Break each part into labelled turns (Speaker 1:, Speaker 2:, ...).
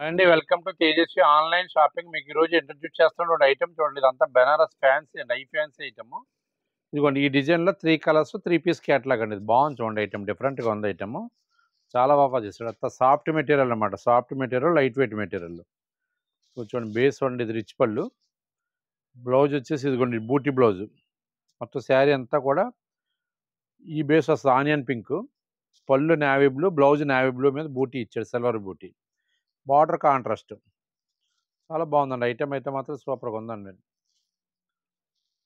Speaker 1: అండి welcome to Tejaswi online shopping. మీకు ఈరోజు ఇంట్రడ్యూస్ చేస్తున్న ఒక ఐటమ్ చూడండి. ఇదంతా బెనారస్ ఫ్యాన్సీ అండి, ఐ ఫ్యాన్సీ ఐటమ్. ఇదిగోండి ఈ డిజైన్లో 3 కలర్స్ 3 పీస్ క్యాట్లాగ్ అండి. ఇది బాగుంది చూడండి, ఐటమ్ డిఫరెంట్గా ఉంది ఐటమ్. చాలా బాగా చేస్తాడు. అంతా సాఫ్ట్ మెటీరియల్ అనమాట, soft material, light weight material. చూడండి బేస్ చూడండి, ఇది రిచ్ పళ్ళు. బ్లౌజ్ వచ్చేసి ఇదిగోండి బూటీ బ్లౌజ్. మొత్తం శారీ అంతా కూడా ఈ బేస్ వస్తుంది ఆనియన్ పింక్. పళ్ళు navy blue, blouse navy blue మీద బూటీ ఇచ్చాడు, సిల్వర్ బూటీ. Border contrast. చాలా బాగుందండి ఐటమ్ అయితే మాత్రం సూపర్గా ఉందండి.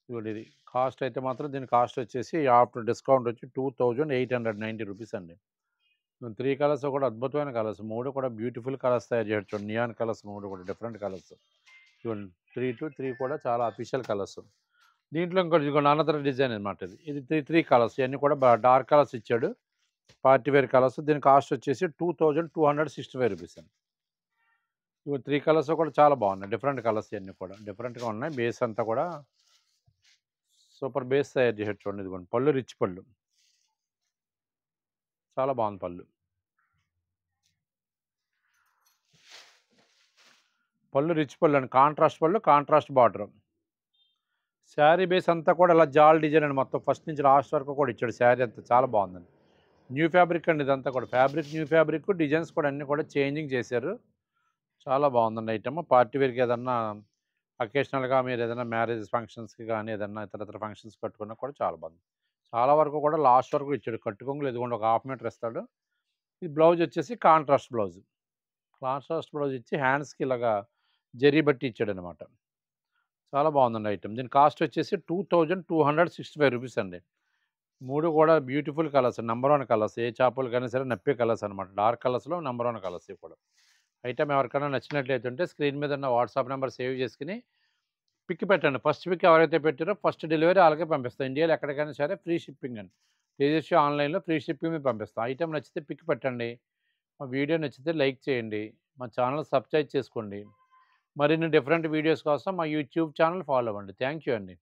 Speaker 1: ఇదిగోండి ఇది కాస్ట్ అయితే మాత్రం, దీని కాస్ట్ వచ్చేసి ఆఫ్టర్ డిస్కౌంట్ వచ్చి 2890 రూపీస్ అండి. 3 కలర్స్ కూడా అద్భుతమైన కలర్స్, మూడు కూడా బ్యూటిఫుల్ కలర్స్ తయారు చేయొచ్చు. నియాన్ కలర్స్ మూడు కూడా డిఫరెంట్ కలర్స్. చూడండి 3 to 3 కూడా చాలా అఫీషియల్ కలర్స్. దీంట్లో ఇంకోటి ఇదిగోండి అనదర్ డిజైన్ అనమాట. ఇది త్రీ కలర్స్, ఇవన్నీ కూడా డార్క్ కలర్స్ ఇచ్చాడు, పార్టీ వేర్ కలర్స్. దీని కాస్ట్ వచ్చేసి 2265 రూపీస్ అండి. ఇవి 3 కలర్స్ కూడా చాలా బాగున్నాయి, డిఫరెంట్ కలర్స్ ఇవన్నీ కూడా డిఫరెంట్గా ఉన్నాయి. బేస్ అంతా కూడా సూపర్ బేస్ తయారు చేసాడు చూడండి. ఇదిగోండి పళ్ళు రిచ్ పళ్ళు, చాలా బాగుంది పళ్ళు. పళ్ళు రిచ్ పళ్ళు అండి, కాంట్రాస్ట్ పళ్ళు, కాంట్రాస్ట్ బార్డర్. శారీ బేస్ అంతా కూడా ఇలా జాల్ డిజైన్ అండి, మొత్తం ఫస్ట్ నుంచి లాస్ట్ వరకు కూడా ఇచ్చాడు. శారీ అంతా చాలా బాగుందండి. న్యూ ఫ్యాబ్రిక్ అండి ఇదంతా కూడా, ఫ్యాబ్రిక్ న్యూ ఫ్యాబ్రిక్, డిజైన్స్ కూడా అన్నీ కూడా చేంజింగ్ చేశారు. చాలా బాగుందండి ఐటమ్. పార్టీ వేర్కి ఏదన్నా అకేషనల్గా మీరు ఏదైనా మ్యారేజ్ ఫంక్షన్స్కి కానీ ఏదన్నా ఇతర ఫంక్షన్స్ కట్టుకున్నా కూడా చాలా బాగుంది. చాలా వరకు కూడా లాస్ట్ వరకు ఇచ్చాడు. కట్టుకొంగులు ఎదుగుండి ఒక హాఫ్ మీటర్ ఇస్తాడు. ఈ బ్లౌజ్ వచ్చేసి కాంట్రాస్ట్ బ్లౌజ్. కాంట్రాస్ట్ బ్లౌజ్ ఇచ్చి హ్యాండ్స్కి ఇలాగా జరీ బట్టి ఇచ్చాడనమాట. చాలా బాగుందండి ఐటమ్. దీని కాస్ట్ వచ్చేసి 2265 రూపీస్ అండి. మూడు కూడా beautiful colours, number one colours. ఏ చేపలు కానీ సరే నప్పే కలర్స్ అనమాట. డార్క్ కలర్స్లో నెంబర్ వన్ కలర్స్ ఇవి కూడా. ఐటమ్ ఎవరికైనా నచ్చినట్లయితే స్క్రీన్ మీద ఉన్న వాట్సాప్ నెంబర్ సేవ్ చేసుకుని పిక్ పెట్టండి. ఫస్ట్ పిక్ ఎవరైతే పెట్టారో ఫస్ట్ డెలివరీ అలాగే పంపిస్తాం. ఇండియాలో ఎక్కడికైనా సరే ఫ్రీ షిప్పింగ్ అండి. తేజస్వి ఆన్లైన్లో ఫ్రీ షిప్పింగ్ మీద పంపిస్తాం. ఐటమ్ నచ్చితే పిక్ పెట్టండి. మా వీడియో నచ్చితే లైక్ చేయండి. మా ఛానల్ సబ్స్క్రైబ్ చేసుకోండి. మరిన్ని డిఫరెంట్ వీడియోస్ కోసం మా యూట్యూబ్ ఛానల్ ఫాలో అవ్వండి. థ్యాంక్ యూ అండి.